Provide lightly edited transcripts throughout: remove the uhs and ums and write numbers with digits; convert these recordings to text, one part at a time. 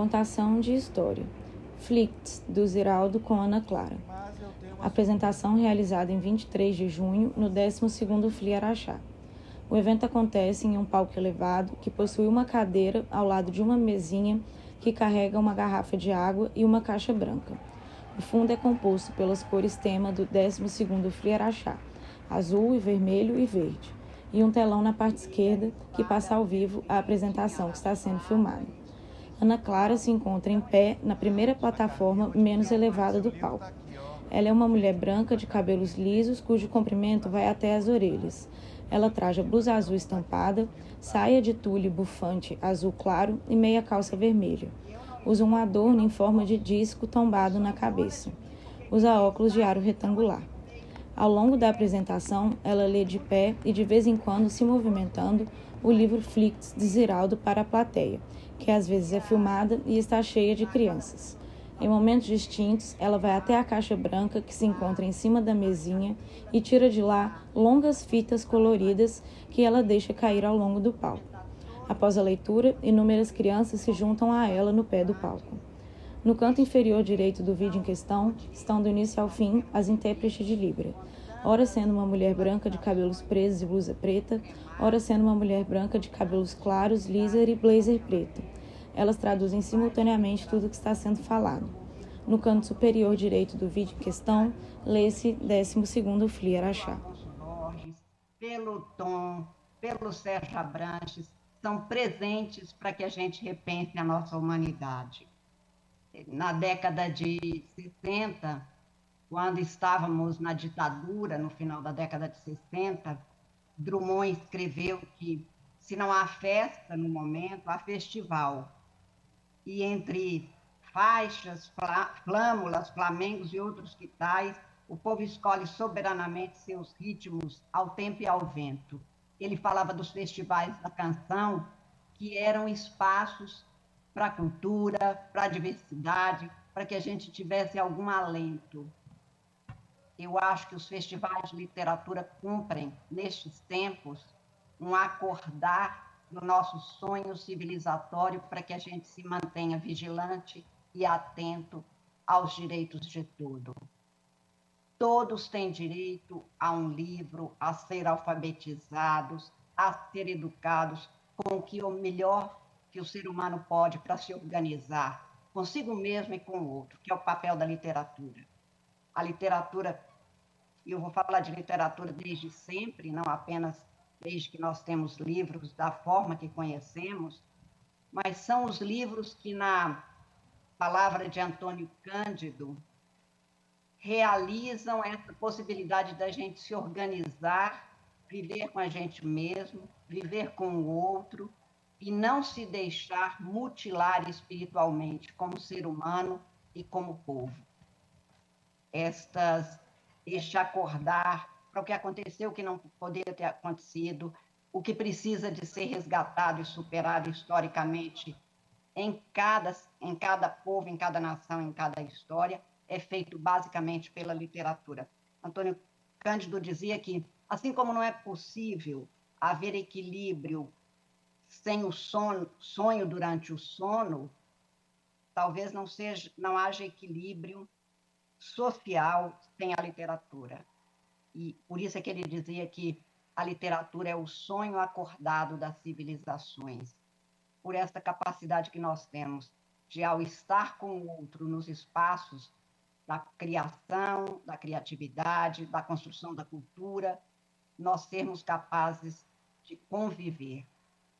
Contação de história. Flicts, do Ziraldo com Ana Clara. Apresentação realizada em 23 de junho, no 12º FLI Araxá. O evento acontece em um palco elevado que possui uma cadeira ao lado de uma mesinha que carrega uma garrafa de água e uma caixa branca. O fundo é composto pelas cores tema do 12º FLI Araxá, azul e vermelho e verde, e um telão na parte esquerda que passa ao vivo a apresentação que está sendo filmada. Ana Clara se encontra em pé na primeira plataforma menos elevada do palco. Ela é uma mulher branca de cabelos lisos, cujo comprimento vai até as orelhas. Ela traja blusa azul estampada, saia de tule bufante azul claro e meia calça vermelha. Usa um adorno em forma de disco tombado na cabeça. Usa óculos de aro retangular. Ao longo da apresentação, ela lê de pé e de vez em quando se movimentando o livro Flicts de Ziraldo para a plateia, que às vezes é filmada e está cheia de crianças. Em momentos distintos, ela vai até a caixa branca que se encontra em cima da mesinha e tira de lá longas fitas coloridas que ela deixa cair ao longo do palco. Após a leitura, inúmeras crianças se juntam a ela no pé do palco. No canto inferior direito do vídeo em questão, estão do início ao fim as intérpretes de Libra, ora sendo uma mulher branca de cabelos presos e blusa preta, ora sendo uma mulher branca de cabelos claros, lisa e blazer preto. Elas traduzem simultaneamente tudo o que está sendo falado. No canto superior direito do vídeo em questão, lê-se 12º FLI Araxá. Pelo Tom, pelo Sérgio Abranches, são presentes para que a gente repense a nossa humanidade. Na década de 60, quando estávamos na ditadura, no final da década de 60, Drummond escreveu que se não há festa no momento, há festival. E entre faixas, flâmulas, flamengos e outros que tais, o povo escolhe soberanamente seus ritmos ao tempo e ao vento. Ele falava dos festivais da canção, que eram espaços para a cultura, para a diversidade, para que a gente tivesse algum alento. Eu acho que os festivais de literatura cumprem, nestes tempos, um acordar do nosso sonho civilizatório para que a gente se mantenha vigilante e atento aos direitos de todos. Todos têm direito a um livro, a ser alfabetizados, a ser educados com o que o melhor que o ser humano pode para se organizar, consigo mesmo e com o outro, que é o papel da literatura. A literatura, e eu vou falar de literatura desde sempre, não apenas desde que nós temos livros da forma que conhecemos, mas são os livros que, na palavra de Antônio Cândido, realizam essa possibilidade da gente se organizar, viver com a gente mesmo, viver com o outro, e não se deixar mutilar espiritualmente como ser humano e como povo. Este acordar para o que aconteceu, o que não poderia ter acontecido, o que precisa de ser resgatado e superado historicamente em cada povo, em cada nação, em cada história, é feito basicamente pela literatura. Antônio Cândido dizia que, assim como não é possível haver equilíbrio sem o sonho durante o sono, talvez não haja equilíbrio social sem a literatura. E por isso é que ele dizia que a literatura é o sonho acordado das civilizações. Por essa capacidade que nós temos de, ao estar com o outro nos espaços da criação, da criatividade, da construção da cultura, nós sermos capazes de conviver.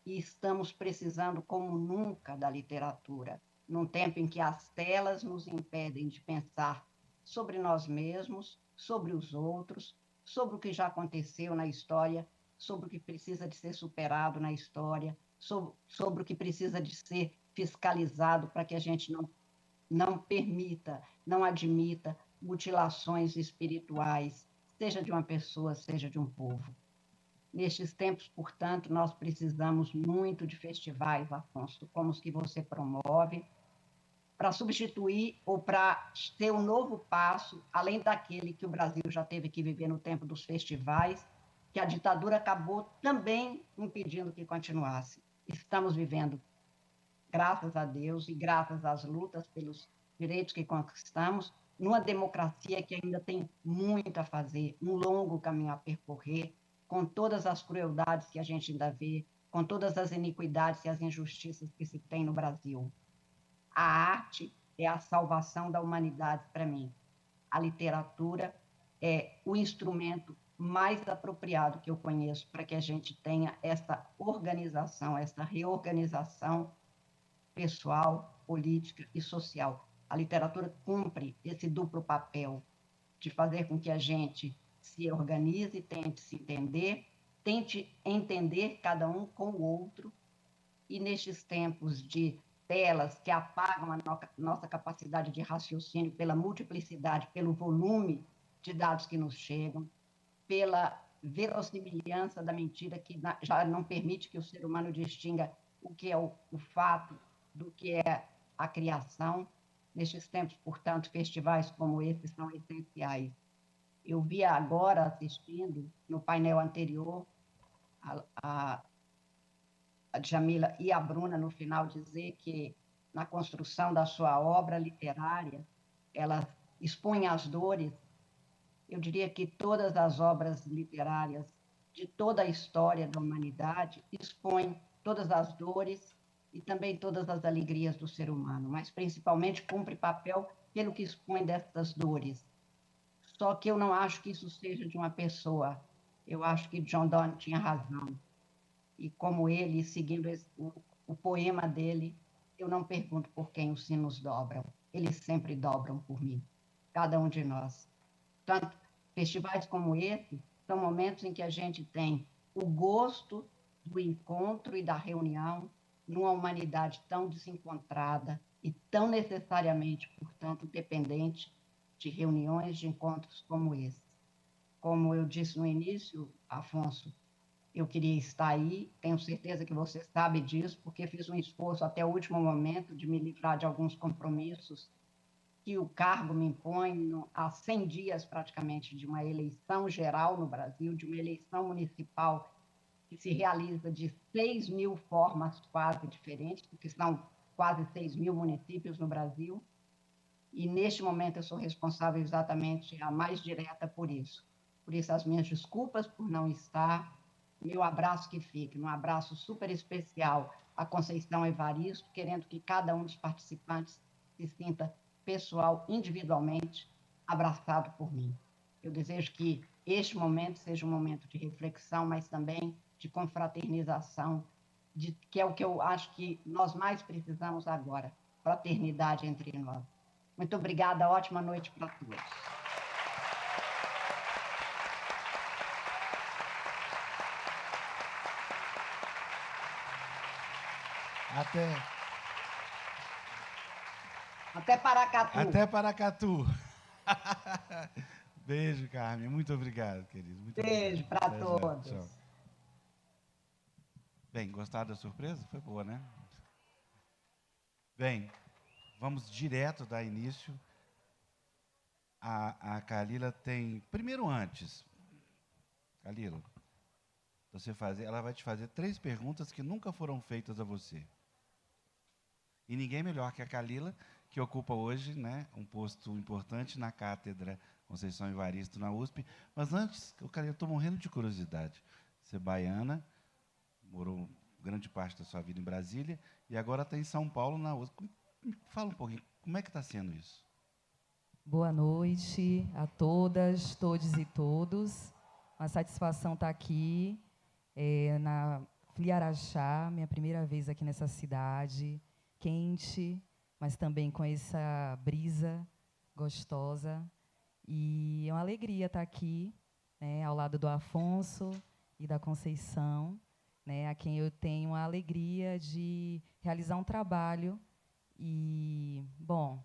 E estamos precisando como nunca da literatura, num tempo em que as telas nos impedem de pensar sobre nós mesmos, sobre os outros, sobre o que já aconteceu na história, sobre o que precisa de ser superado na história, sobre o que precisa de ser fiscalizado para que a gente não permita, não admita mutilações espirituais, seja de uma pessoa, seja de um povo. Nestes tempos, portanto, nós precisamos muito de festivais, Afonso, como os que você promove, para substituir ou para ter um novo passo, além daquele que o Brasil já teve que viver no tempo dos festivais, que a ditadura acabou também impedindo que continuasse. Estamos vivendo graças a Deus e graças às lutas pelos direitos que conquistamos, numa democracia que ainda tem muito a fazer, um longo caminho a percorrer, com todas as crueldades que a gente ainda vê, com todas as iniquidades e as injustiças que se tem no Brasil. A arte é a salvação da humanidade para mim. A literatura é o instrumento mais apropriado que eu conheço para que a gente tenha essa organização, essa reorganização pessoal, política e social. A literatura cumpre esse duplo papel de fazer com que a gente se organize, tente se entender, tente entender cada um com o outro, e nestes tempos de telas que apagam a nossa capacidade de raciocínio pela multiplicidade, pelo volume de dados que nos chegam, pela verossimilhança da mentira que já não permite que o ser humano distinga o que é o fato do que é a criação. Nestes tempos, portanto, festivais como esse são essenciais. Eu vi agora, assistindo, no painel anterior, a Djamila e a Bruna, no final, dizer que, na construção da sua obra literária, ela expõe as dores. Eu diria que todas as obras literárias de toda a história da humanidade expõem todas as dores e também todas as alegrias do ser humano, mas principalmente cumpre papel pelo que expõe dessas dores. Só que eu não acho que isso seja de uma pessoa. Eu acho que John Donne tinha razão. E como ele, seguindo o poema dele, eu não pergunto por quem os sinos dobram. Eles sempre dobram por mim, cada um de nós. Portanto, festivais como esse são momentos em que a gente tem o gosto do encontro e da reunião numa humanidade tão desencontrada e tão necessariamente, portanto, dependente de reuniões, de encontros como esse. Como eu disse no início, Afonso, eu queria estar aí, tenho certeza que você sabe disso, porque fiz um esforço até o último momento de me livrar de alguns compromissos que o cargo me impõe há 100 dias praticamente de uma eleição geral no Brasil, de uma eleição municipal que se realiza de 6.000 formas quase diferentes, porque são quase 6.000 municípios no Brasil, e neste momento eu sou responsável exatamente a mais direta por isso. Por isso, as minhas desculpas por não estar, meu abraço que fique, um abraço super especial a Conceição Evaristo, querendo que cada um dos participantes se sinta pessoal, individualmente, abraçado por mim. Eu desejo que este momento seja um momento de reflexão, mas também de confraternização, que é o que eu acho que nós mais precisamos agora, fraternidade entre nós. Muito obrigada, ótima noite para todos. Até Paracatu. Até Paracatu. Beijo, Carmen. Muito obrigado, querido. Muito Beijo para todos. Tchau. Bem, gostaram da surpresa? Foi boa, né? Bem, vamos direto dar início. A Kalila tem... Primeiro, antes, Kalila, ela vai te fazer 3 perguntas que nunca foram feitas a você. E ninguém melhor que a Kalila, que ocupa hoje, né, um posto importante na Cátedra Conceição Evaristo, na USP. Mas antes, Kalila, eu estou morrendo de curiosidade. Você é baiana, morou grande parte da sua vida em Brasília, e agora está em São Paulo, na USP. Fala um pouquinho, como é que está sendo isso? Boa noite a todas, todos e todos. Uma satisfação estar aqui na Fliaraxá, minha primeira vez aqui nessa cidade, quente, mas também com essa brisa gostosa. E é uma alegria estar aqui, né, ao lado do Afonso e da Conceição, né, a quem eu tenho a alegria de realizar um trabalho. E, bom,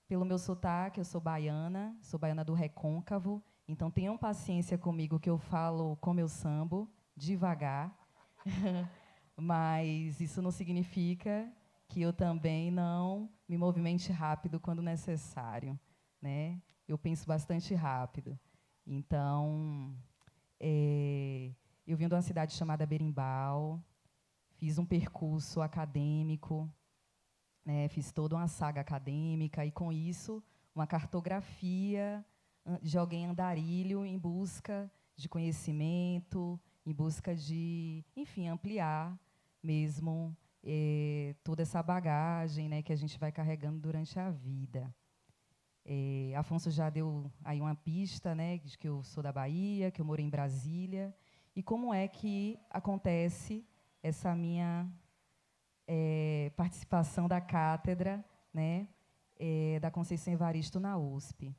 pelo meu sotaque, eu sou baiana do Recôncavo, então tenham paciência comigo que eu falo como eu sambo, devagar, mas isso não significa que eu também não me movimente rápido quando necessário, né? Eu penso bastante rápido. Então, eu vim de uma cidade chamada Berimbau, fiz um percurso acadêmico né? Fiz toda uma saga acadêmica e, com isso, uma cartografia de alguém andarilho em busca de conhecimento, em busca de, enfim, ampliar mesmo toda essa bagagem, né, que a gente vai carregando durante a vida. Afonso já deu aí uma pista, né, de que eu sou da Bahia, que eu moro em Brasília, e como é que acontece essa minha participação da cátedra, né, da Conceição Evaristo na USP.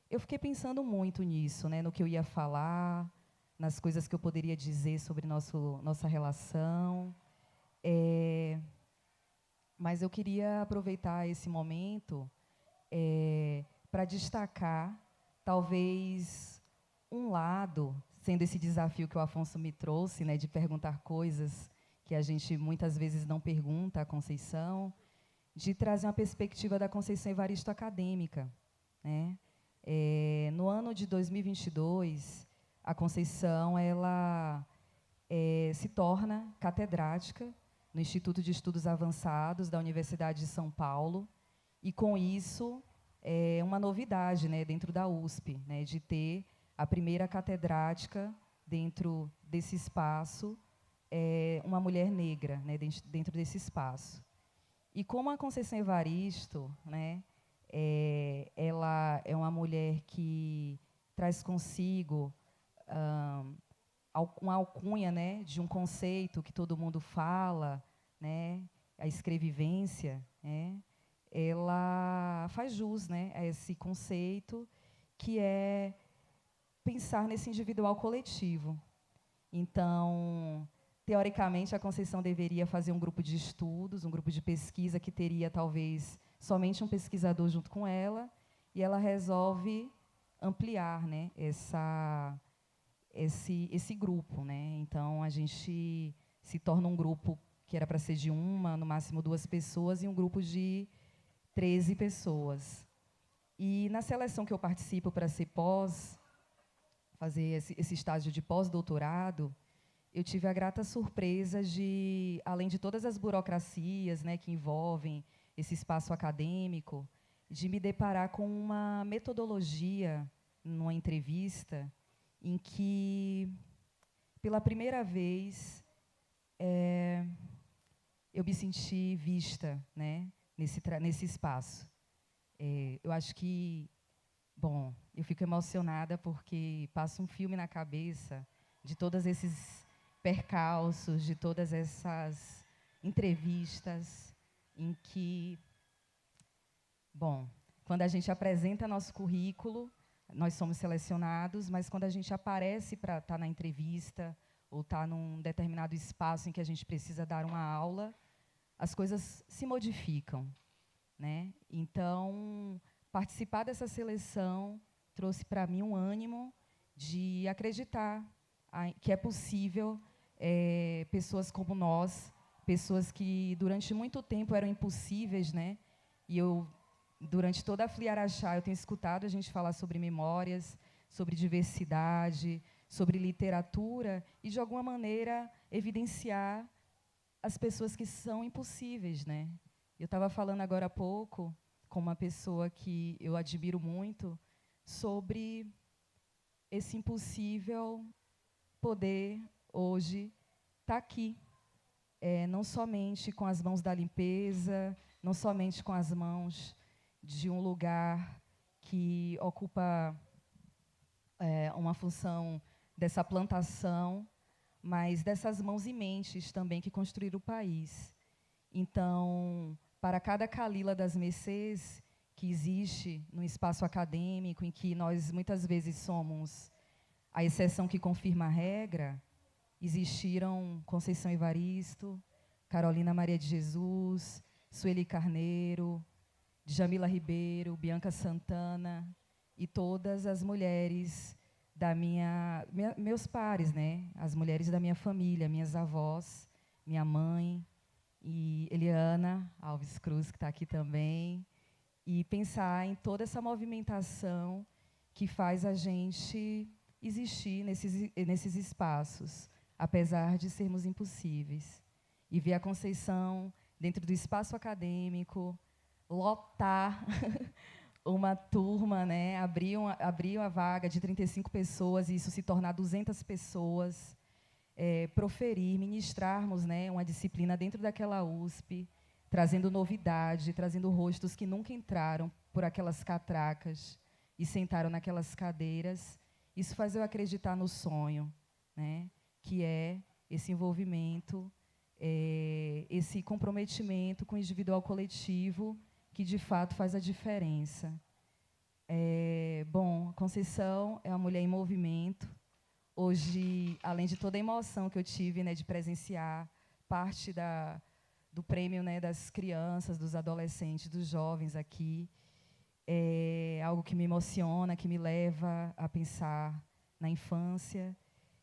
Eu fiquei pensando muito nisso, né, no que eu ia falar, nas coisas que eu poderia dizer sobre nossa relação. Mas eu queria aproveitar esse momento para destacar, talvez, um lado, sendo esse desafio que o Afonso me trouxe, né, de perguntar coisas que a gente muitas vezes não pergunta à Conceição, de trazer uma perspectiva da Conceição Evaristo acadêmica, né? No ano de 2022, a Conceição ela se torna catedrática no Instituto de Estudos Avançados da Universidade de São Paulo, e, com isso, uma novidade, né, dentro da USP, né, de ter a primeira catedrática dentro desse espaço, uma mulher negra, né, dentro desse espaço. E como a Conceição Evaristo, né, ela é uma mulher que traz consigo uma alcunha, né, de um conceito que todo mundo fala, né, a escrevivência, né, ela faz jus, né, a esse conceito que é pensar nesse individual coletivo. Então, teoricamente, a Conceição deveria fazer um grupo de estudos, um grupo de pesquisa que teria, talvez, somente um pesquisador junto com ela, e ela resolve ampliar, né, esse grupo, né? Então, a gente se torna um grupo que era para ser de uma, no máximo 2 pessoas, e um grupo de 13 pessoas. E, na seleção que eu participo para ser fazer esse estágio de pós-doutorado, eu tive a grata surpresa de, além de todas as burocracias, né, que envolvem esse espaço acadêmico, de me deparar com uma metodologia, numa entrevista, em que, pela primeira vez, eu me senti vista, né, nesse espaço. Eu acho que, bom, eu fico emocionada porque passa um filme na cabeça de todos esses percalços, de todas essas entrevistas em que, bom, quando a gente apresenta nosso currículo, nós somos selecionados, mas quando a gente aparece para estar na entrevista ou estar num determinado espaço em que a gente precisa dar uma aula, as coisas se modificam, né? Então, participar dessa seleção trouxe para mim um ânimo de acreditar que é possível pessoas como nós, pessoas que durante muito tempo eram impossíveis, né? E eu, durante toda a Fliaraxá, eu tenho escutado a gente falar sobre memórias, sobre diversidade, sobre literatura e, de alguma maneira, evidenciar as pessoas que são impossíveis, né? Eu estava falando agora há pouco com uma pessoa que eu admiro muito sobre esse impossível poder, hoje, estar aqui, não somente com as mãos da limpeza, não somente com as mãos de um lugar que ocupa uma função dessa plantação, mas dessas mãos imensas também que construíram o país. Então, para cada Kalila das Mercês que existe no espaço acadêmico, em que nós muitas vezes somos a exceção que confirma a regra, existiram Conceição Evaristo, Carolina Maria de Jesus, Sueli Carneiro, Djamila Ribeiro, Bianca Santana e todas as mulheres meus pares, né? As mulheres da minha família, minhas avós, minha mãe e Eliana Alves Cruz, que está aqui também, e pensar em toda essa movimentação que faz a gente existir nesses espaços, apesar de sermos impossíveis. E ver a Conceição dentro do espaço acadêmico, lotar uma turma, né? Abriam a vaga de 35 pessoas e isso se tornar 200 pessoas, proferir, ministrarmos, né, uma disciplina dentro daquela USP, trazendo novidade, trazendo rostos que nunca entraram por aquelas catracas e sentaram naquelas cadeiras. Isso faz eu acreditar no sonho, né, que é esse envolvimento, esse comprometimento com o individual coletivo, que, de fato, faz a diferença. Bom, Conceição é uma mulher em movimento. Hoje, além de toda a emoção que eu tive, né, de presenciar parte do prêmio, né, das crianças, dos adolescentes, dos jovens aqui, é algo que me emociona, que me leva a pensar na infância.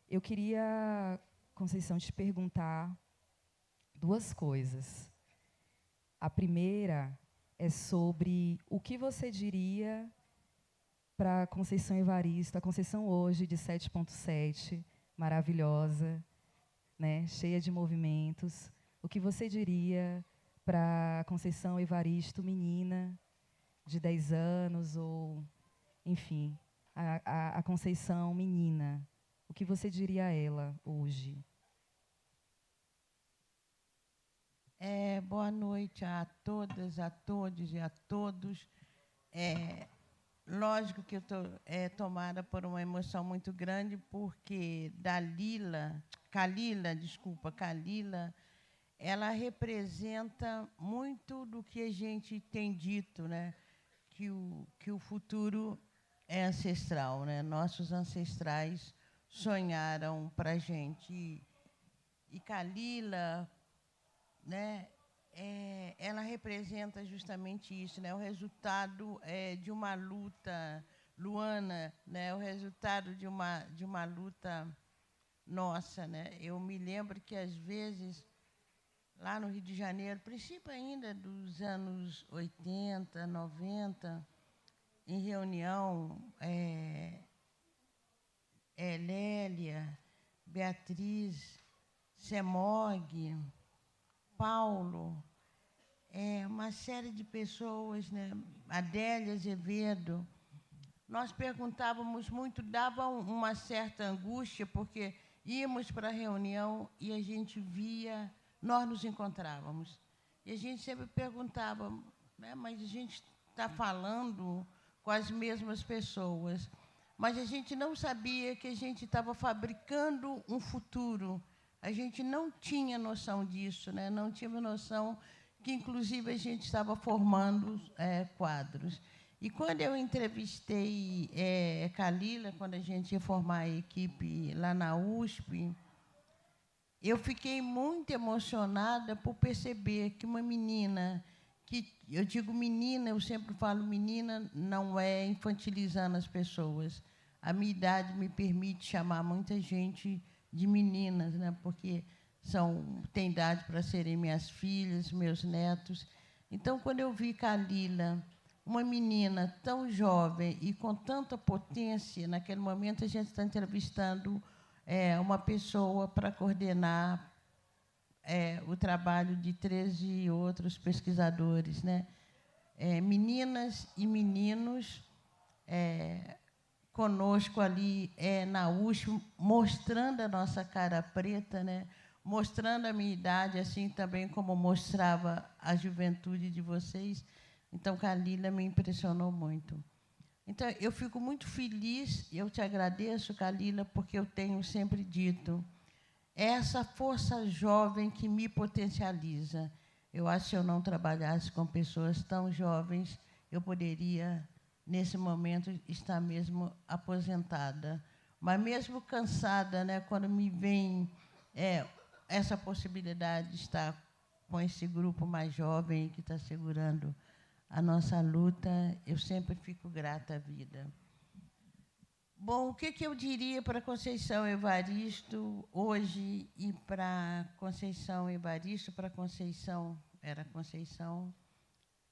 Eu queria, Conceição, te perguntar 2 coisas. A primeira é sobre o que você diria para a Conceição Evaristo, a Conceição hoje de 7.7, maravilhosa, né, cheia de movimentos. O que você diria para a Conceição Evaristo, menina, de 10 anos, ou, enfim, a Conceição menina? O que você diria a ela hoje? Boa noite a todas, a todos e a todos. Lógico que eu estou tomada por uma emoção muito grande, porque Kalila, ela representa muito do que a gente tem dito, né? Que o futuro é ancestral, né? Nossos ancestrais sonharam para a gente. E Kalila, né, ela representa justamente isso, né? O resultado de uma luta, Luana, né? O resultado de uma luta nossa, né? Eu me lembro que, às vezes, lá no Rio de Janeiro, princípio ainda dos anos 80, 90, em reunião, Lélia, Beatriz, Semog, Paulo, uma série de pessoas, né? Adélia Azevedo, nós perguntávamos muito, dava uma certa angústia, porque íamos para a reunião e a gente via, nós nos encontrávamos. E a gente sempre perguntava, né, mas a gente está falando com as mesmas pessoas. Mas a gente não sabia que a gente estava fabricando um futuro. A gente não tinha noção disso, né? Não tinha noção que, inclusive, a gente estava formando quadros. E quando eu entrevistei Kalila, quando a gente ia formar a equipe lá na USP, eu fiquei muito emocionada por perceber que uma menina, que eu digo menina, eu sempre falo menina, não é infantilizando as pessoas. A minha idade me permite chamar muita gente de meninas, né? Porque têm idade para serem minhas filhas, meus netos. Então, quando eu vi Kalila, uma menina tão jovem e com tanta potência, naquele momento a gente está entrevistando uma pessoa para coordenar o trabalho de 13 outros pesquisadores, né? Meninas e meninos conosco ali na USP, mostrando a nossa cara preta, né? Mostrando a minha idade, assim também como mostrava a juventude de vocês. Então, Kalila me impressionou muito. Então, eu fico muito feliz, e eu te agradeço, Kalila, porque eu tenho sempre dito, essa força jovem que me potencializa. Eu acho que se eu não trabalhasse com pessoas tão jovens, eu poderia, nesse momento, estar mesmo aposentada. Mas, mesmo cansada, né, quando me vem essa possibilidade de estar com esse grupo mais jovem que está segurando a nossa luta, eu sempre fico grata à vida. Bom, o que eu diria para Conceição Evaristo hoje e para Conceição Evaristo, para Conceição, era Conceição,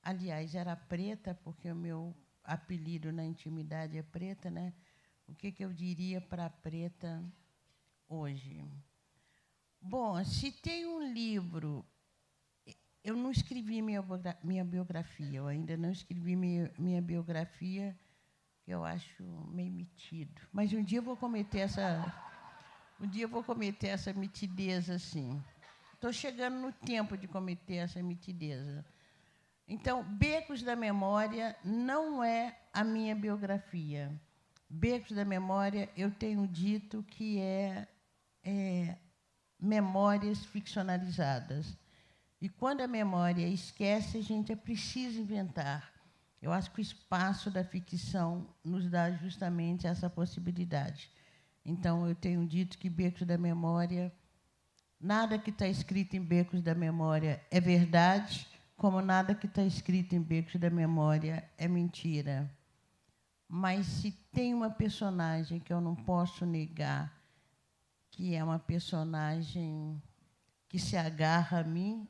aliás, era Preta, porque o meu apelido na intimidade é Preta, né? O que eu diria para a Preta hoje? Bom, se tem um livro eu não escrevi minha biografia, eu ainda não escrevi minha biografia, que eu acho meio metido. Mas um dia eu vou cometer essa mitideza, assim. Estou chegando no tempo de cometer essa mitideza. Então, Becos da Memória não é a minha biografia. Becos da Memória, eu tenho dito que é memórias ficcionalizadas. E quando a memória esquece, a gente é preciso inventar. Eu acho que o espaço da ficção nos dá justamente essa possibilidade. Então, eu tenho dito que Becos da Memória, nada que está escrito em Becos da Memória é verdade, como nada que está escrito em Becos da Memória é mentira. Mas se tem uma personagem que eu não posso negar, que é uma personagem que se agarra a mim,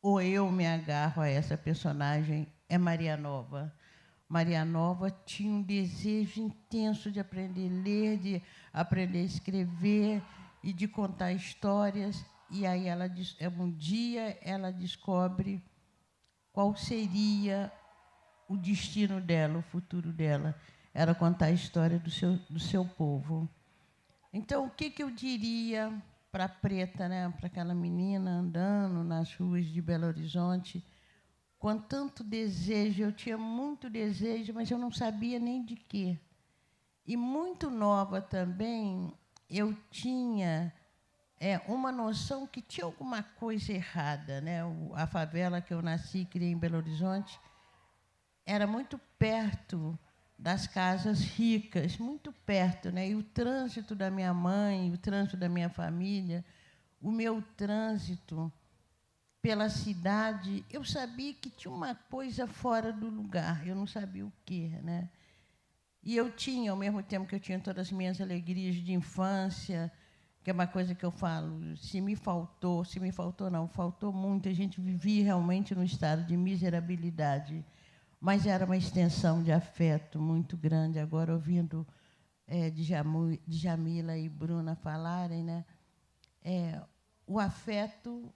ou eu me agarro a essa personagem, é Maria Nova. Maria Nova tinha um desejo intenso de aprender a ler, de aprender a escrever e de contar histórias. E aí, um dia, ela descobre qual seria o destino dela, o futuro dela. Era contar a história do seu povo. Então, o que eu diria para a Preta, né, para aquela menina andando nas ruas de Belo Horizonte, com tanto desejo? Eu tinha muito desejo, mas eu não sabia nem de quê. E, muito nova também, eu tinha uma noção que tinha alguma coisa errada, né? A favela que eu nasci e criei em Belo Horizonte era muito perto das casas ricas, muito perto, né? E o trânsito da minha mãe, o trânsito da minha família, o meu trânsito pela cidade, eu sabia que tinha uma coisa fora do lugar, eu não sabia o quê, né? E eu tinha, ao mesmo tempo que eu tinha todas as minhas alegrias de infância, que é uma coisa que eu falo, se me faltou não, faltou muito, a gente vivia realmente num estado de miserabilidade, mas era uma extensão de afeto muito grande. Agora, ouvindo Djamila e Bruna falarem, né, o afeto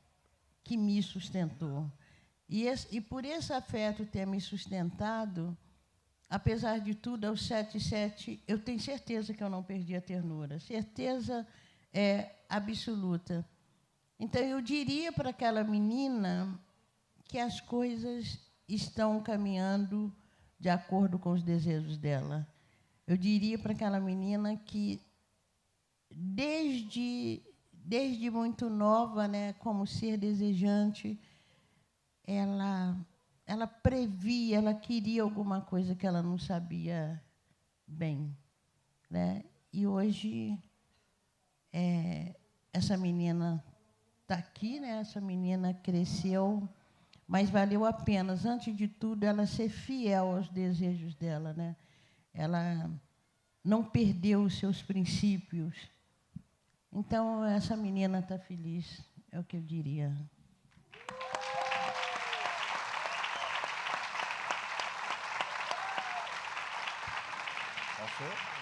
que me sustentou. E por esse afeto ter me sustentado, apesar de tudo, aos 7,7, eu tenho certeza que eu não perdi a ternura, certeza absoluta. Então, eu diria para aquela menina que as coisas estão caminhando de acordo com os desejos dela. Eu diria para aquela menina que, desde muito nova, né, como ser desejante, ela previa, ela queria alguma coisa que ela não sabia bem, né? E hoje essa menina está aqui, né? Essa menina cresceu, mas valeu a pena, antes de tudo, ela ser fiel aos desejos dela, né? Ela não perdeu os seus princípios. Então, essa menina está feliz, é o que eu diria. Passou?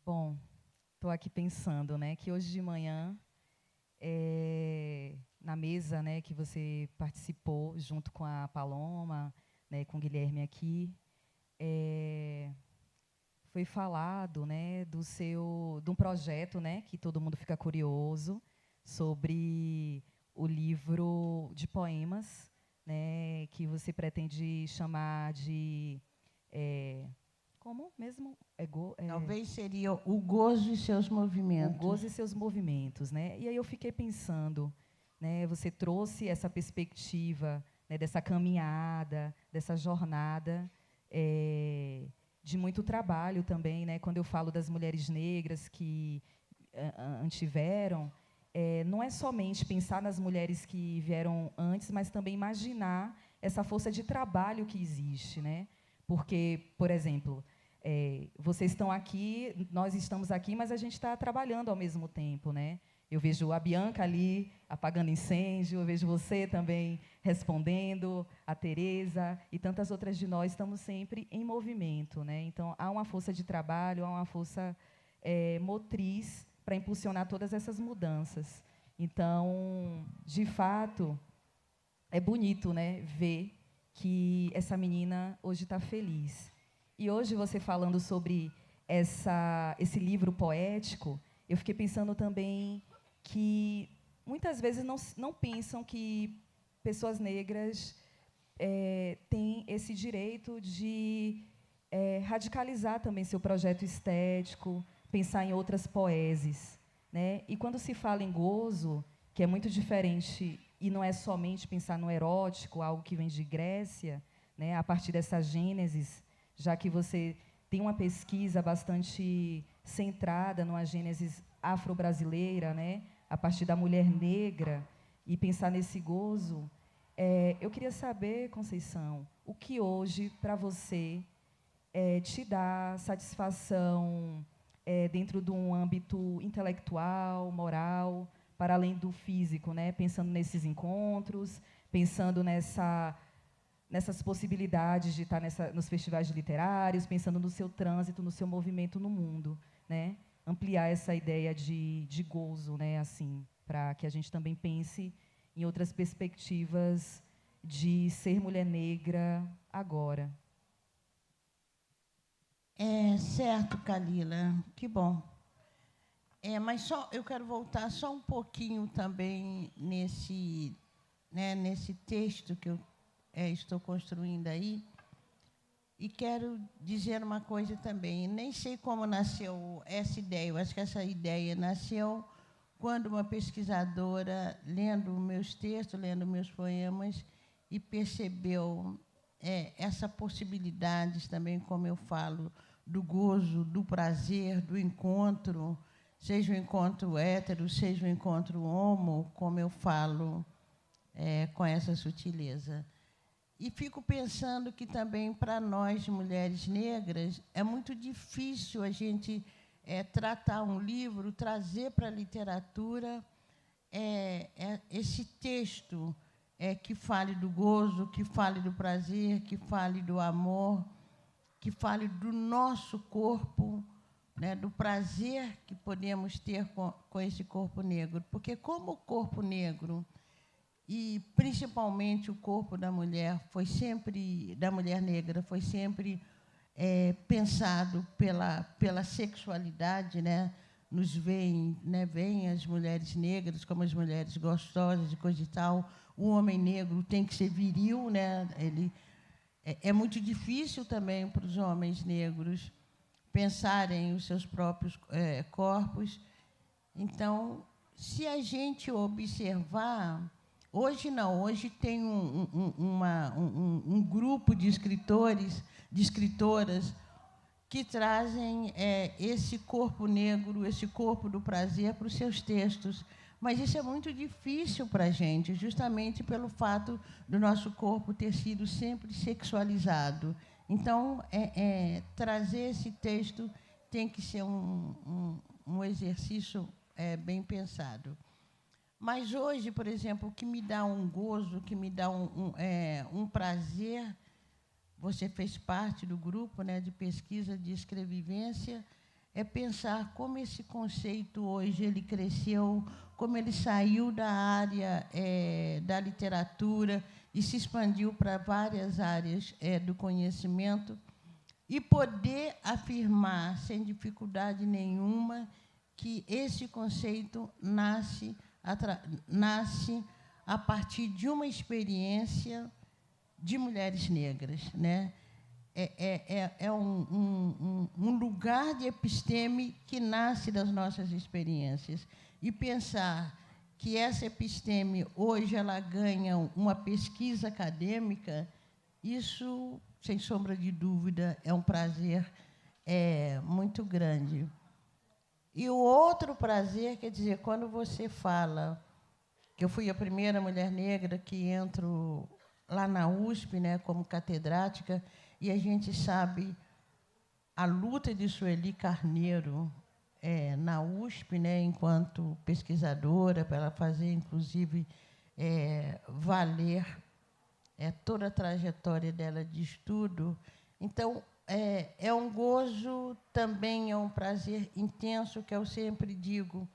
Bom, estou aqui pensando, né, que hoje de manhã, na mesa, né, que você participou junto com a Paloma, né, com o Guilherme aqui, foi falado, né, de um projeto, né, que todo mundo fica curioso, sobre o livro de poemas, né, que você pretende chamar de como mesmo? Talvez seria O Gozo e Seus Movimentos. O Gozo e Seus Movimentos, né? E aí eu fiquei pensando, né, você trouxe essa perspectiva, né, dessa caminhada, dessa jornada, de muito trabalho também, né? Quando eu falo das mulheres negras que antiveram, não é somente pensar nas mulheres que vieram antes, mas também imaginar essa força de trabalho que existe, né? Porque, por exemplo, vocês estão aqui, nós estamos aqui, mas a gente está trabalhando ao mesmo tempo, né? Eu vejo a Bianca ali apagando incêndio, eu vejo você também respondendo, a Tereza e tantas outras de nós estamos sempre em movimento, né? Então, há uma força de trabalho, há uma força motriz para impulsionar todas essas mudanças. Então, de fato, é bonito, né, ver que essa menina hoje está feliz. E hoje, você falando sobre esse livro poético, eu fiquei pensando também que muitas vezes não pensam que pessoas negras têm esse direito de radicalizar também seu projeto estético, pensar em outras poesias, né? E quando se fala em gozo, que é muito diferente, e não é somente pensar no erótico, algo que vem de Grécia, né, a partir dessa Gênesis, já que você tem uma pesquisa bastante centrada numa Gênesis afro-brasileira, né, a partir da mulher negra, e pensar nesse gozo, eu queria saber, Conceição, o que hoje, para você, te dá satisfação dentro de um âmbito intelectual, moral, para além do físico, né? Pensando nesses encontros, pensando nessas possibilidades de estar nos festivais literários, pensando no seu trânsito, no seu movimento no mundo, né? Ampliar essa ideia de gozo, né? Assim, para que a gente também pense em outras perspectivas de ser mulher negra agora. Certo, Kalila, que bom. Mas eu quero voltar só um pouquinho também nesse texto que eu estou construindo aí, e quero dizer uma coisa também. Nem sei como nasceu essa ideia, eu acho que essa ideia nasceu quando uma pesquisadora, lendo meus textos, lendo meus poemas, e percebeu essa possibilidade também, como eu falo, do gozo, do prazer, do encontro, seja o encontro hétero, seja o encontro homo, como eu falo com essa sutileza. E fico pensando que também, para nós, mulheres negras, é muito difícil a gente tratar um livro, trazer para a literatura esse texto que fale do gozo, que fale do prazer, que fale do amor, que fale do nosso corpo, né, do prazer que podemos ter com esse corpo negro. Porque como o corpo negro, e principalmente o corpo da mulher negra, foi sempre pensado pela sexualidade, né? Nos veem as mulheres negras como as mulheres gostosas de coisa e tal. O homem negro tem que ser viril, né? É muito difícil também para os homens negros pensarem os seus próprios corpos. Então, se a gente observar, hoje não, hoje tem um grupo de escritores, de escritoras, que trazem esse corpo negro, esse corpo do prazer para os seus textos. Mas isso é muito difícil para a gente, justamente pelo fato do nosso corpo ter sido sempre sexualizado. Então, trazer esse texto tem que ser um exercício bem pensado. Mas hoje, por exemplo, o que me dá um gozo, o que me dá um prazer, você fez parte do grupo, né, de pesquisa de escrevivência, é pensar como esse conceito hoje ele cresceu, como ele saiu da área da literatura e se expandiu para várias áreas do conhecimento, e poder afirmar, sem dificuldade nenhuma, que esse conceito nasce a partir de uma experiência de mulheres negras, né? Um lugar de episteme que nasce das nossas experiências. E pensar que essa episteme, hoje, ela ganha uma pesquisa acadêmica, isso, sem sombra de dúvida, é um prazer muito grande. E o outro prazer, quer dizer, quando você fala que eu fui a primeira mulher negra que entro lá na USP, né, como catedrática, e a gente sabe a luta de Sueli Carneiro na USP, né, enquanto pesquisadora, para ela fazer, inclusive, valer toda a trajetória dela de estudo. Então, é um gozo, também é um prazer intenso, que eu sempre digo,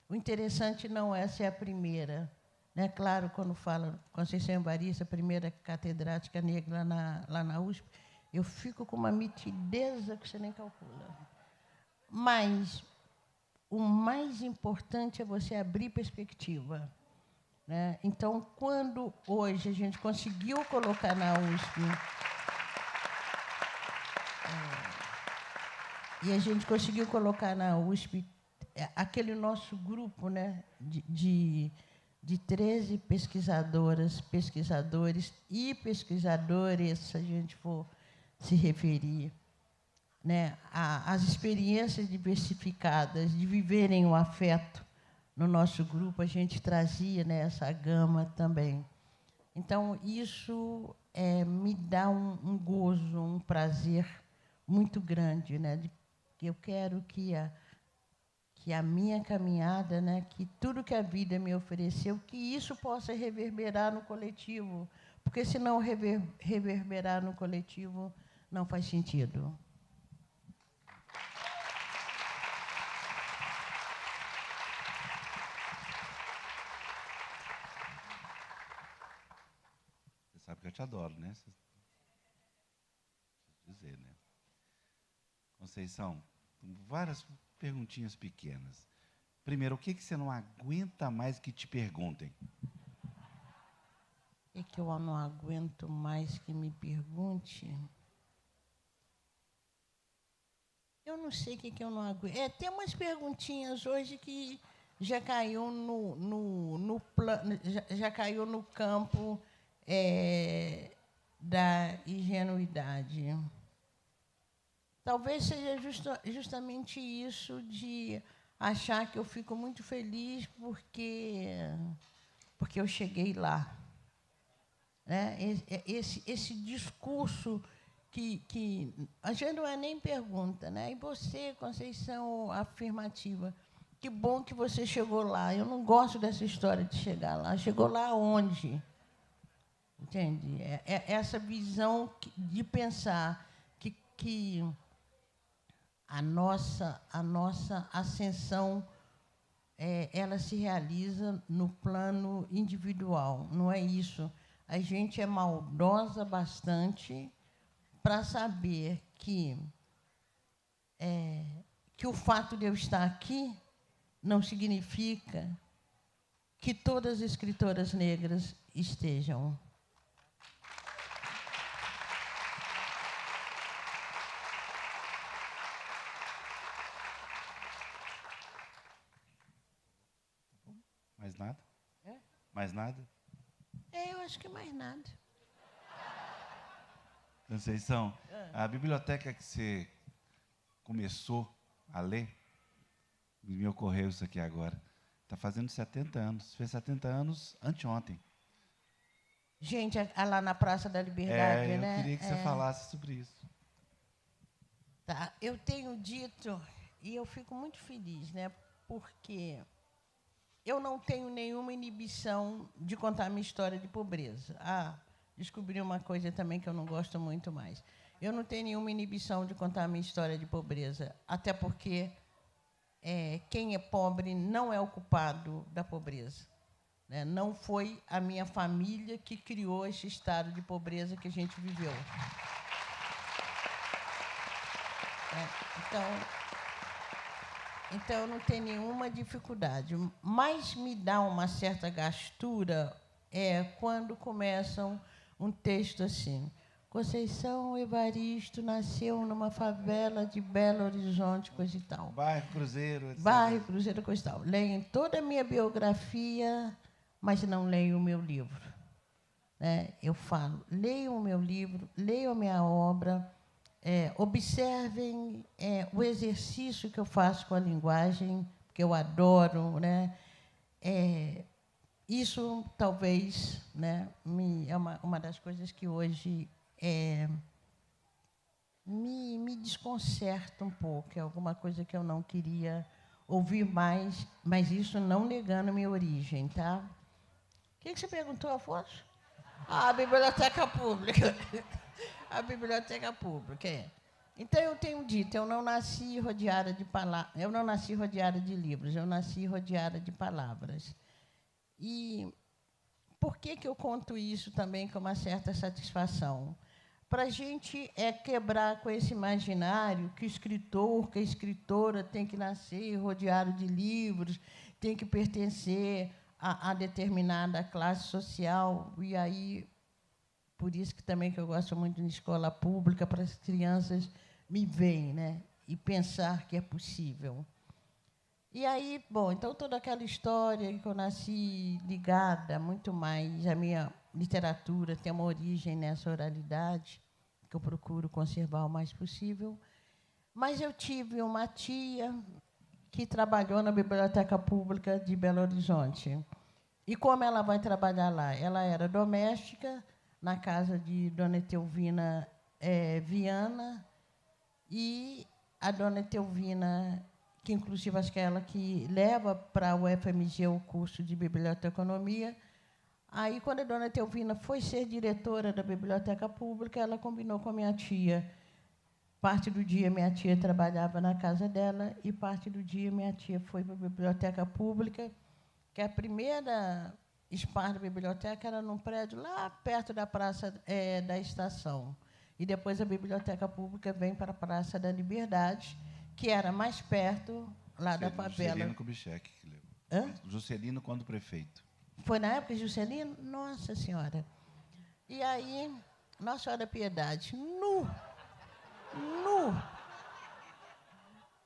o interessante não é ser a primeira. Né? Claro, quando fala Conceição Evaristo, a primeira catedrática negra lá na USP, eu fico com uma nitideza que você nem calcula. Mas o mais importante é você abrir perspectiva. Né? Então, quando hoje a gente conseguiu colocar na USP, e a gente conseguiu colocar na USP aquele nosso grupo, né, de 13 pesquisadoras, pesquisadores e pesquisadores, se a gente for se referir, né, às experiências diversificadas de viverem o afeto no nosso grupo, a gente trazia, né, essa gama também. Então, isso me dá um gozo, um prazer muito grande, né, que eu quero que a minha caminhada, né, que tudo que a vida me ofereceu, que isso possa reverberar no coletivo, porque se não reverberar no coletivo, não faz sentido. Você sabe que eu te adoro, né? Dizer, né? Conceição, várias perguntinhas pequenas. Primeiro, o que você não aguenta mais que te perguntem? O que eu não aguento mais que me pergunte? Eu não sei o que eu não aguento. Tem umas perguntinhas hoje que já caiu no plano, já caiu no campo da ingenuidade. Talvez seja justamente isso de achar que eu fico muito feliz porque eu cheguei lá. Né? Esse discurso que a gente não é nem pergunta, né? E você, Conceição, afirmativa, que bom que você chegou lá. Eu não gosto dessa história de chegar lá. Chegou lá onde? Entende? Essa visão de pensar que a nossa ascensão ela se realiza no plano individual. Não é isso. A gente é maldosa bastante para saber que o fato de eu estar aqui não significa que todas as escritoras negras estejam. Mais nada? Mais nada? Eu acho que mais nada. Conceição, a biblioteca que você começou a ler, me ocorreu isso aqui agora, está fazendo 70 anos. Fez 70 anos anteontem. Gente, lá na Praça da Liberdade, né? Eu queria que você falasse sobre isso. Tá, eu tenho dito, e eu fico muito feliz, né? Porque eu não tenho nenhuma inibição de contar minha história de pobreza. Descobri uma coisa também que eu não gosto muito mais. Eu não tenho nenhuma inibição de contar minha história de pobreza, até porque quem é pobre não é o culpado da pobreza. Né? Não foi a minha família que criou esse estado de pobreza que a gente viveu. Então, eu não tenho nenhuma dificuldade. Mas me dá uma certa gastura quando começam um texto assim. Conceição Evaristo nasceu numa favela de Belo Horizonte, coisa e tal. Bairro Cruzeiro, etc. Bairro Cruzeiro, coisa e tal. Leem toda a minha biografia, mas não leem o meu livro. Eu falo, leiam o meu livro, leiam a minha obra, observem o exercício que eu faço com a linguagem, que eu adoro, né? Isso, talvez, né, é uma das coisas que hoje me desconcerta um pouco. É alguma coisa que eu não queria ouvir mais, mas isso não negando a minha origem. Tá? O que você perguntou, Afonso? A Biblioteca Pública. A Biblioteca Pública, Então, eu tenho dito, eu não nasci rodeada de palavras, eu não nasci rodeada de livros, eu nasci rodeada de palavras. E por que eu conto isso também com uma certa satisfação? Para a gente quebrar com esse imaginário que o escritor, que a escritora tem que nascer rodeado de livros, tem que pertencer a determinada classe social. E aí, por isso que também que eu gosto muito de escola pública, para as crianças me veem, né? E pensar que é possível. E aí, bom, então toda aquela história que eu nasci ligada muito mais, a minha literatura tem uma origem nessa oralidade, que eu procuro conservar o mais possível. Mas eu tive uma tia que trabalhou na Biblioteca Pública de Belo Horizonte. E como ela vai trabalhar lá? Ela era doméstica na casa de Dona Etelvina Viana, e a Dona Etelvina, que inclusive acho que é ela que leva para o UFMG o curso de biblioteconomia. Aí, quando a Dona Etelvina foi ser diretora da Biblioteca Pública, ela combinou com a minha tia. Parte do dia, minha tia trabalhava na casa dela, e parte do dia, minha tia foi para a Biblioteca Pública, que a primeira espaço da biblioteca era num prédio lá perto da Praça da Estação. E depois a Biblioteca Pública vem para a Praça da Liberdade, que era mais perto, lá da favela. Juscelino Kubitschek que levou. Hã? Juscelino, quando prefeito. Foi na época de Juscelino? Nossa Senhora. E aí, Nossa Senhora da Piedade, nu.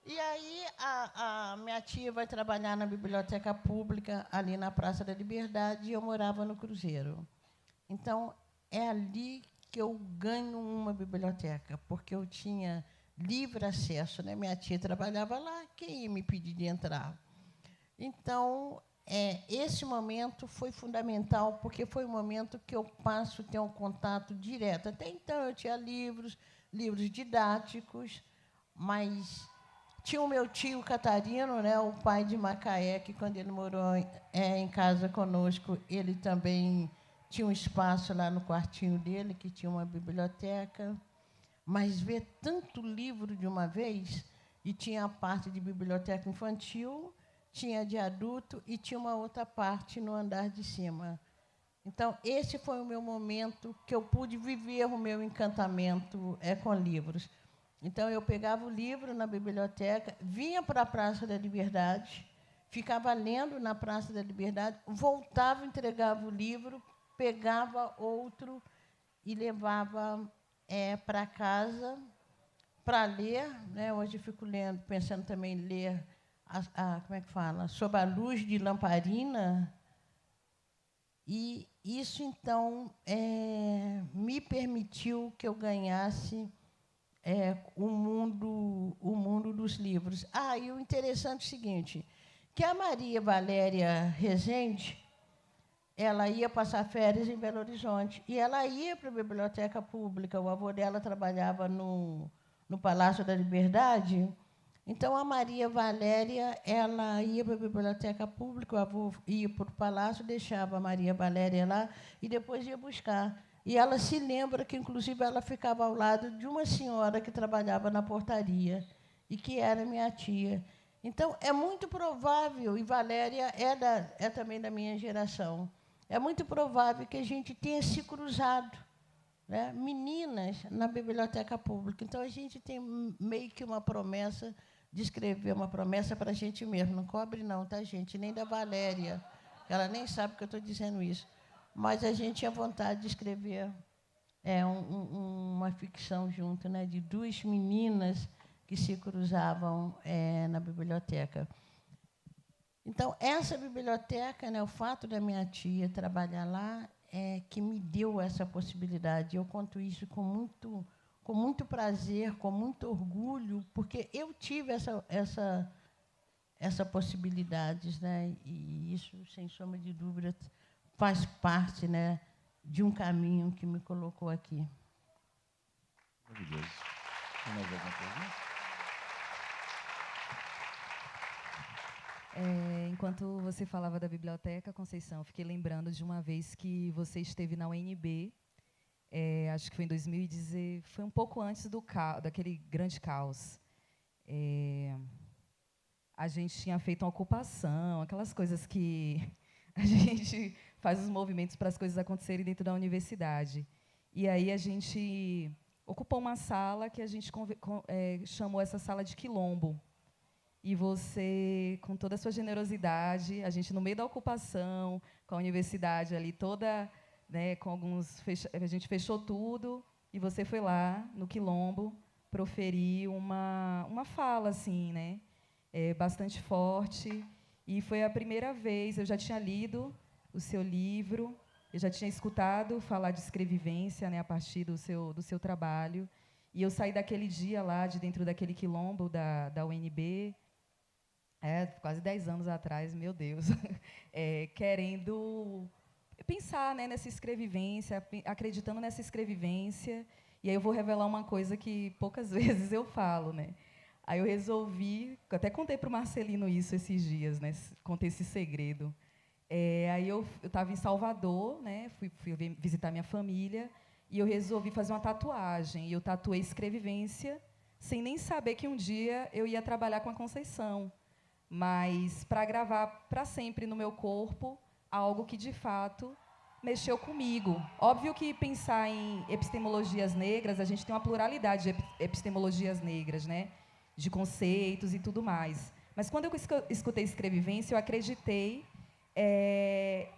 E aí, a minha tia vai trabalhar na Biblioteca Pública, ali na Praça da Liberdade, e eu morava no Cruzeiro. Então, é ali que eu ganho uma biblioteca, porque eu tinha livre acesso, né? Minha tia trabalhava lá, quem ia me pedir de entrar? Então, esse momento foi fundamental, porque foi o momento que eu passo a ter um contato direto. Até então, eu tinha livros didáticos, mas tinha o meu tio Catarino, né, o pai de Macaé, que, quando ele morou em casa conosco, ele também tinha um espaço lá no quartinho dele, que tinha uma biblioteca. Mas ver tanto livro de uma vez, e tinha a parte de biblioteca infantil, tinha de adulto, e tinha uma outra parte no andar de cima. Então, esse foi o meu momento que eu pude viver o meu encantamento com livros. Então, eu pegava o livro na biblioteca, vinha para a Praça da Liberdade, ficava lendo na Praça da Liberdade, voltava, entregava o livro, pegava outro e levava para casa para ler. Né? Hoje eu fico lendo, pensando também em ler, como é que fala? Sob a Luz de Lamparina. E isso, então, me permitiu que eu ganhasse o mundo dos livros. E o interessante é o seguinte, que a Maria Valéria Rezende, ela ia passar férias em Belo Horizonte, e ela ia para a Biblioteca Pública. O avô dela trabalhava no Palácio da Liberdade. Então, a Maria Valéria, ela ia para a Biblioteca Pública, o avô ia para o Palácio, deixava a Maria Valéria lá, e depois ia buscar. E ela se lembra que, inclusive, ela ficava ao lado de uma senhora que trabalhava na portaria, e que era minha tia. Então, é muito provável, e Valéria é também da minha geração, é muito provável que a gente tenha se cruzado, né? Meninas na Biblioteca Pública. Então, a gente tem meio que uma promessa de escrever, uma promessa para a gente mesmo. Não cobre não, tá, gente? Nem da Valéria. Ela nem sabe que eu estou dizendo isso. Mas a gente tinha vontade de escrever uma ficção junto, né, de duas meninas que se cruzavam na biblioteca. Então, essa biblioteca, né, o fato da minha tia trabalhar lá, que me deu essa possibilidade. Eu conto isso com muito prazer, com muito orgulho, porque eu tive essa possibilidade, né, e isso, sem sombra de dúvida, faz parte, né, de um caminho que me colocou aqui. Maravilhoso. Tem mais alguma pergunta? Enquanto você falava da biblioteca, Conceição, fiquei lembrando de uma vez que você esteve na UNB acho que foi em 2010, foi um pouco antes daquele grande caos. A gente tinha feito uma ocupação, aquelas coisas que a gente faz os movimentos para as coisas acontecerem dentro da universidade. E aí a gente ocupou uma sala que a gente chamou essa sala de Quilombo. E você, com toda a sua generosidade, a gente no meio da ocupação, com a universidade ali toda, né, com alguns a gente fechou tudo e você foi lá no Quilombo proferir uma fala assim, né, bastante forte. E foi a primeira vez, eu já tinha lido o seu livro, eu já tinha escutado falar de escrevivência, né, a partir do seu trabalho. E eu saí daquele dia lá, de dentro daquele quilombo da UNB, quase 10 anos atrás, meu Deus, querendo pensar, né, nessa escrevivência, acreditando nessa escrevivência. E aí eu vou revelar uma coisa que poucas vezes eu falo, né? Aí eu resolvi, até contei para o Marcelino isso esses dias, né? Contei esse segredo. Aí eu estava em Salvador, né? Fui visitar minha família e eu resolvi fazer uma tatuagem. E eu tatuei escrevivência, sem nem saber que um dia eu ia trabalhar com a Conceição, mas para gravar para sempre no meu corpo algo que, de fato, mexeu comigo. Óbvio que pensar em epistemologias negras, a gente tem uma pluralidade de epistemologias negras, né? De conceitos e tudo mais. Mas, quando eu escutei escrevivência, eu acreditei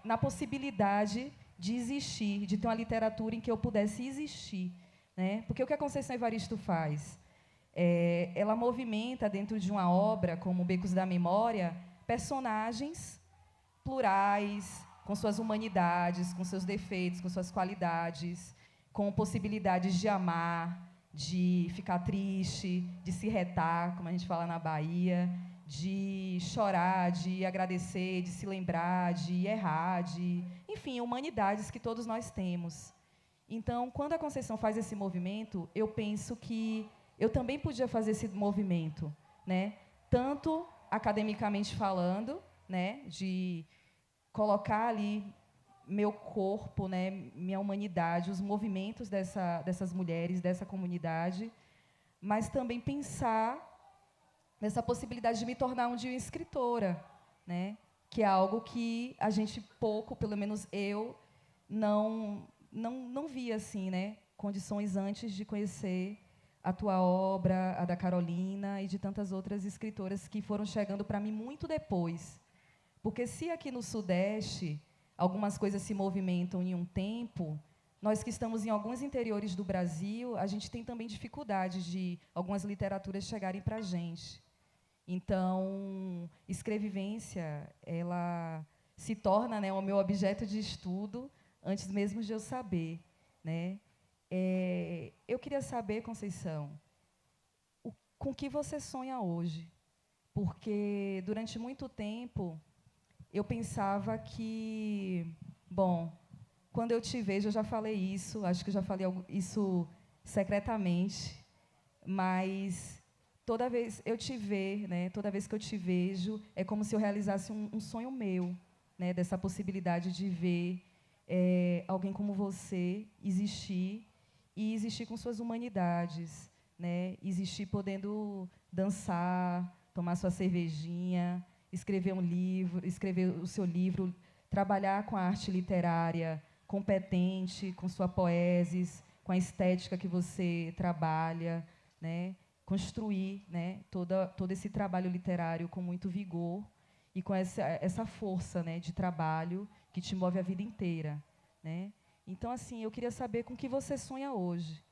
na possibilidade de existir, de ter uma literatura em que eu pudesse existir, né? Porque o que a Conceição Evaristo faz? Ela movimenta, dentro de uma obra como Becos da Memória, personagens plurais, com suas humanidades, com seus defeitos, com suas qualidades, com possibilidades de amar, de ficar triste, de se retar, como a gente fala na Bahia, de chorar, de agradecer, de se lembrar, de errar, enfim, humanidades que todos nós temos. Então, quando a Conceição faz esse movimento, eu penso que eu também podia fazer esse movimento, né? Tanto academicamente falando, né, de colocar ali meu corpo, né, minha humanidade, os movimentos dessas mulheres, dessa comunidade, mas também pensar nessa possibilidade de me tornar um dia escritora, né, que é algo que a gente pouco, pelo menos eu, não via assim, né, condições antes de conhecer a tua obra, a da Carolina e de tantas outras escritoras que foram chegando para mim muito depois. Porque se aqui no Sudeste algumas coisas se movimentam em um tempo, nós que estamos em alguns interiores do Brasil, a gente tem também dificuldade de algumas literaturas chegarem para a gente. Então, escrevivência, ela se torna, né, o meu objeto de estudo antes mesmo de eu saber, né? Eu queria saber, Conceição, com que você sonha hoje? Porque, durante muito tempo, eu pensava que, bom, quando eu te vejo, eu já falei isso, acho que eu já falei isso secretamente, mas toda vez eu te ver, né, toda vez que eu te vejo, é como se eu realizasse um sonho meu, né, dessa possibilidade de ver alguém como você existir e existir com suas humanidades, né, existir podendo dançar, tomar sua cervejinha, escrever um livro, escrever o seu livro, trabalhar com a arte literária competente, com sua poesis, com a estética que você trabalha, né? Construir, né, todo esse trabalho literário com muito vigor e com essa força, né, de trabalho que te move a vida inteira, né? Então, assim, eu queria saber com que você sonha hoje,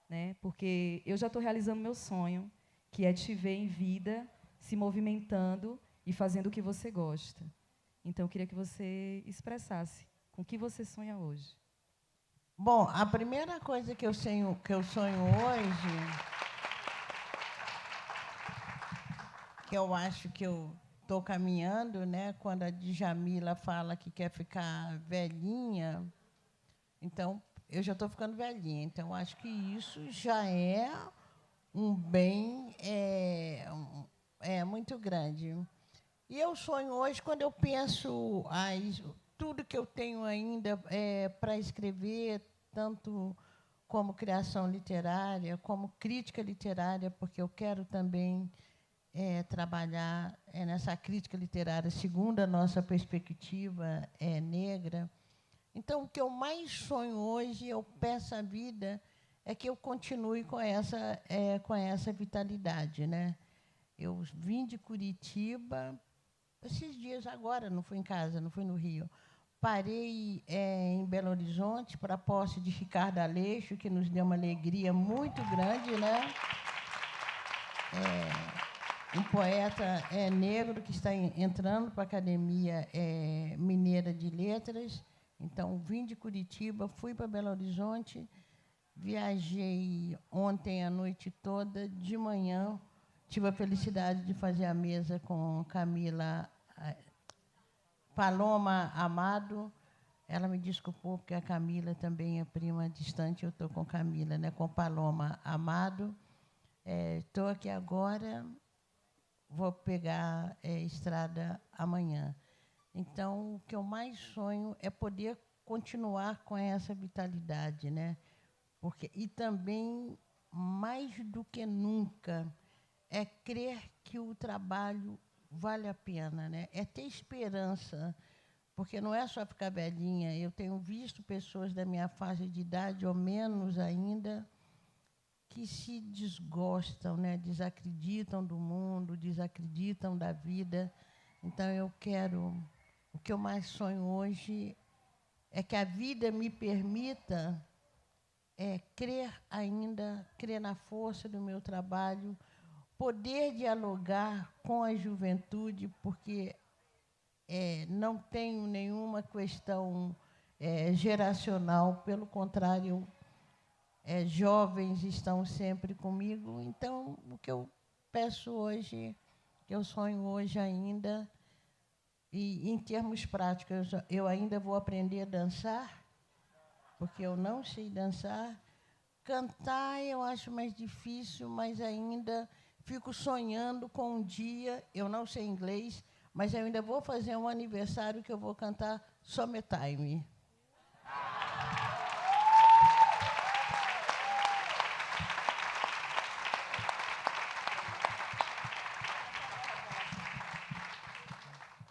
né? Porque eu já estou realizando meu sonho, que é te ver em vida, se movimentando e fazendo o que você gosta. Então, eu queria que você expressasse com que você sonha hoje. Bom, a primeira coisa que eu sonho hoje, que eu acho que eu estou caminhando, né? Quando a Djamila fala que quer ficar velhinha, então eu já estou ficando velhinha. Então, acho que isso já é um bem muito grande. E eu sonho hoje, quando eu penso tudo que eu tenho ainda para escrever, tanto como criação literária, como crítica literária, porque eu quero também trabalhar nessa crítica literária segundo a nossa perspectiva negra. Então, o que eu mais sonho hoje, eu peço à vida, é que eu continue com essa vitalidade, né? Eu vim de Curitiba, esses dias agora, não fui em casa, não fui no Rio. Parei em Belo Horizonte para a posse de Ricardo Aleixo, que nos deu uma alegria muito grande, né? Um poeta negro que está entrando para a Academia Mineira de Letras. Então, vim de Curitiba, fui para Belo Horizonte, viajei ontem a noite toda, de manhã, tive a felicidade de fazer a mesa com Paloma Amado. Ela me desculpou, porque a Camila também é prima distante, eu estou com Camila, né, com Paloma Amado. Estou aqui agora, vou pegar estrada amanhã. Então, o que eu mais sonho é poder continuar com essa vitalidade, né? E também, mais do que nunca, é crer que o trabalho vale a pena, né? É ter esperança, porque não é só ficar velhinha. Eu tenho visto pessoas da minha faixa de idade, ou menos ainda, que se desgostam, né? Desacreditam do mundo, desacreditam da vida. Então, o que eu mais sonho hoje é que a vida me permita crer ainda, crer na força do meu trabalho, poder dialogar com a juventude, porque não tenho nenhuma questão geracional, pelo contrário, jovens estão sempre comigo. Então, o que eu peço hoje, que eu sonho hoje ainda, e em termos práticos, eu ainda vou aprender a dançar, porque eu não sei dançar. Cantar eu acho mais difícil, mas ainda fico sonhando com um dia, eu não sei inglês, mas eu ainda vou fazer um aniversário que eu vou cantar Summertime.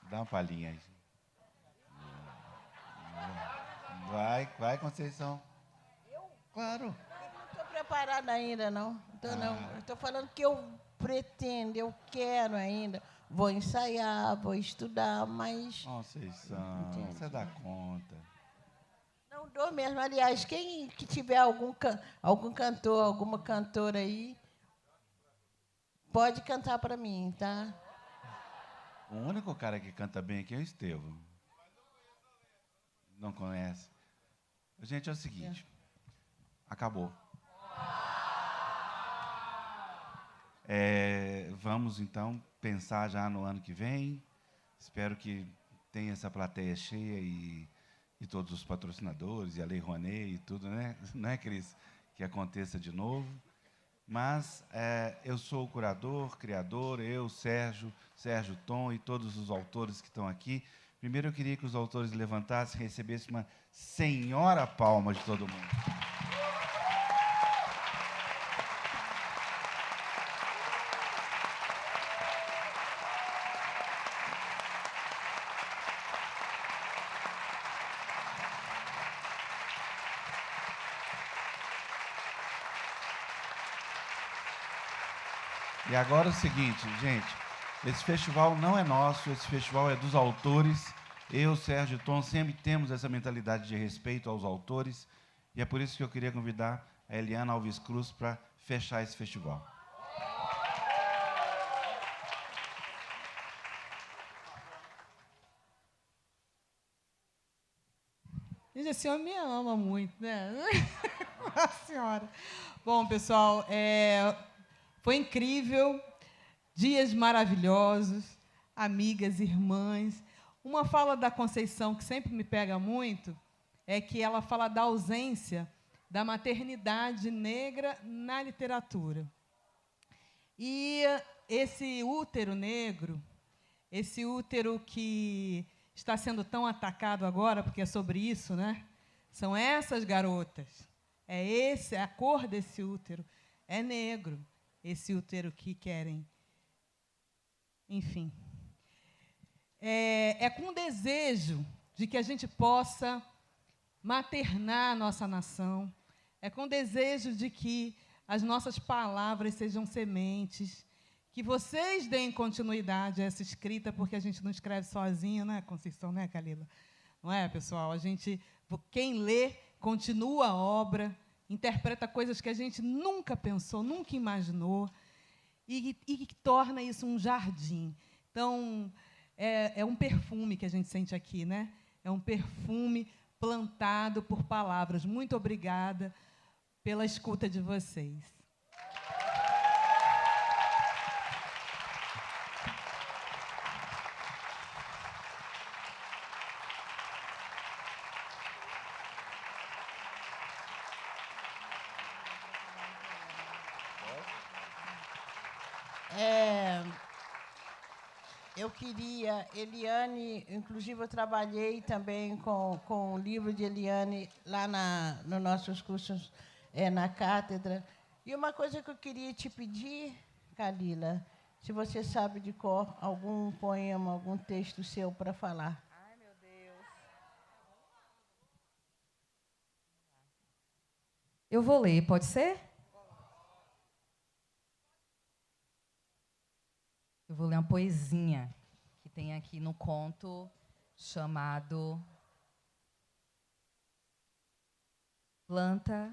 Dá uma palhinha aí. Vai, Conceição. Eu? Claro. Não estou preparada ainda, não. Estou falando que eu pretendo, eu quero ainda. Vou ensaiar, vou estudar, mas... Conceição, você dá conta. Não dou mesmo. Aliás, quem que tiver algum cantor, alguma cantora aí, pode cantar para mim, tá? O único cara que canta bem aqui é o Estevão. Não conhece? Gente, é o seguinte. Acabou. Vamos, então, pensar já no ano que vem. Espero que tenha essa plateia cheia e todos os patrocinadores, e a Lei Rouanet e tudo, né? Não é, Cris? Que aconteça de novo. Mas eu sou o curador, criador, Sérgio Tom e todos os autores que estão aqui. Primeiro, eu queria que os autores levantassem e recebessem uma senhora palma de todo mundo. E agora é o seguinte, gente, esse festival não é nosso, esse festival é dos autores. Eu, Sérgio Tom, sempre temos essa mentalidade de respeito aos autores, e é por isso que eu queria convidar a Eliana Alves Cruz para fechar esse festival. Gente, a senhora me ama muito, né? A senhora. Bom, pessoal, foi incrível, dias maravilhosos, amigas, irmãs. Uma fala da Conceição que sempre me pega muito é que ela fala da ausência da maternidade negra na literatura. E esse útero negro, esse útero que está sendo tão atacado agora, porque é sobre isso, né? São essas garotas, É a cor desse útero. É negro, esse útero que querem. Enfim. É com desejo de que a gente possa maternar a nossa nação. É com desejo de que as nossas palavras sejam sementes, que vocês deem continuidade a essa escrita, porque a gente não escreve sozinho, né, Conceição, né, Kalila? Não é, pessoal? Quem lê, continua a obra, interpreta coisas que a gente nunca pensou, nunca imaginou, e torna isso um jardim. Então, é um perfume que a gente sente aqui, né? É um perfume plantado por palavras. Muito obrigada pela escuta de vocês. Eu queria, Eliane, inclusive eu trabalhei também com o livro de Eliane lá nos nossos cursos na cátedra. E uma coisa que eu queria te pedir, Kalila, se você sabe de cor algum poema, algum texto seu para falar. Ai, meu Deus. Eu vou ler, pode ser? Eu vou ler uma poesinha que tem aqui no conto chamado Planta,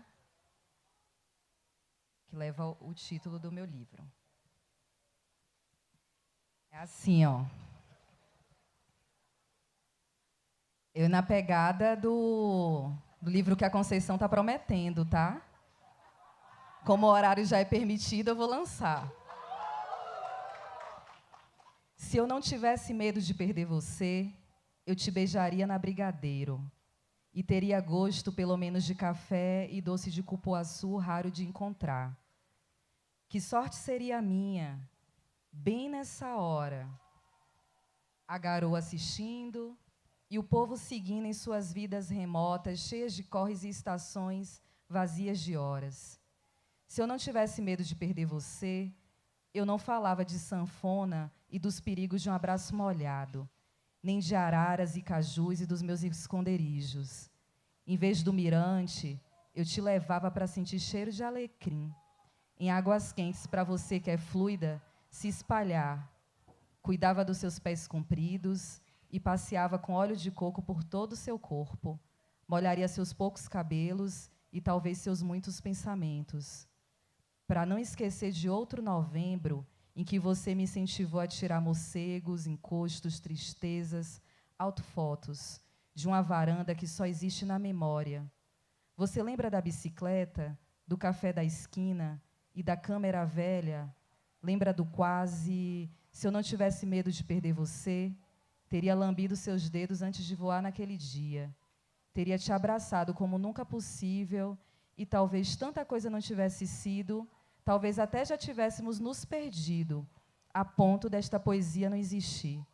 que leva o título do meu livro. É assim, ó. Eu na pegada do livro que a Conceição está prometendo, tá? Como o horário já é permitido, eu vou lançar. Se eu não tivesse medo de perder você, eu te beijaria na Brigadeiro e teria gosto, pelo menos, de café e doce de cupuaçu raro de encontrar. Que sorte seria a minha, bem nessa hora, a garoa assistindo e o povo seguindo em suas vidas remotas, cheias de corres e estações vazias de horas. Se eu não tivesse medo de perder você, eu não falava de sanfona e dos perigos de um abraço molhado, nem de araras e cajus e dos meus esconderijos. Em vez do mirante, eu te levava para sentir cheiro de alecrim, em águas quentes para você que é fluida se espalhar. Cuidava dos seus pés compridos e passeava com óleo de coco por todo o seu corpo. Molharia seus poucos cabelos e talvez seus muitos pensamentos. Para não esquecer de outro novembro em que você me incentivou a tirar morcegos, encostos, tristezas, autofotos de uma varanda que só existe na memória. Você lembra da bicicleta, do café da esquina e da câmera velha? Lembra do quase? Se eu não tivesse medo de perder você, teria lambido seus dedos antes de voar naquele dia. Teria te abraçado como nunca possível e talvez tanta coisa não tivesse sido, talvez até já tivéssemos nos perdido, a ponto desta poesia não existir.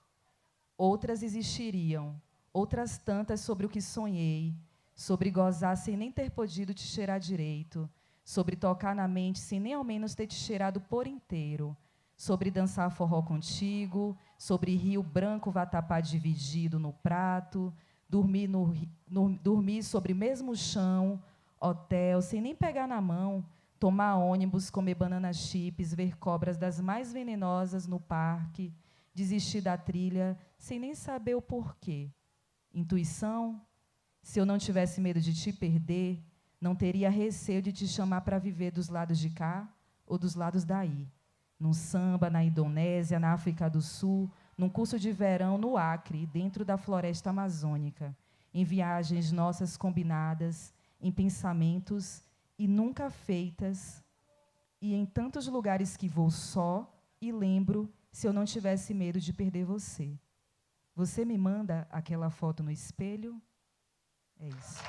Outras existiriam, outras tantas sobre o que sonhei, sobre gozar sem nem ter podido te cheirar direito, sobre tocar na mente sem nem ao menos ter te cheirado por inteiro, sobre dançar forró contigo, sobre rio branco vatapá dividido no prato, dormir sobre o mesmo chão, hotel, sem nem pegar na mão, tomar ônibus, comer banana chips, ver cobras das mais venenosas no parque, desistir da trilha, sem nem saber o porquê. Intuição? Se eu não tivesse medo de te perder, não teria receio de te chamar para viver dos lados de cá ou dos lados daí. Num samba, na Indonésia, na África do Sul, num curso de verão no Acre, dentro da floresta amazônica, em viagens nossas combinadas, em pensamentos e nunca feitas, e em tantos lugares que vou só e lembro se eu não tivesse medo de perder você. Você me manda aquela foto no espelho? É isso.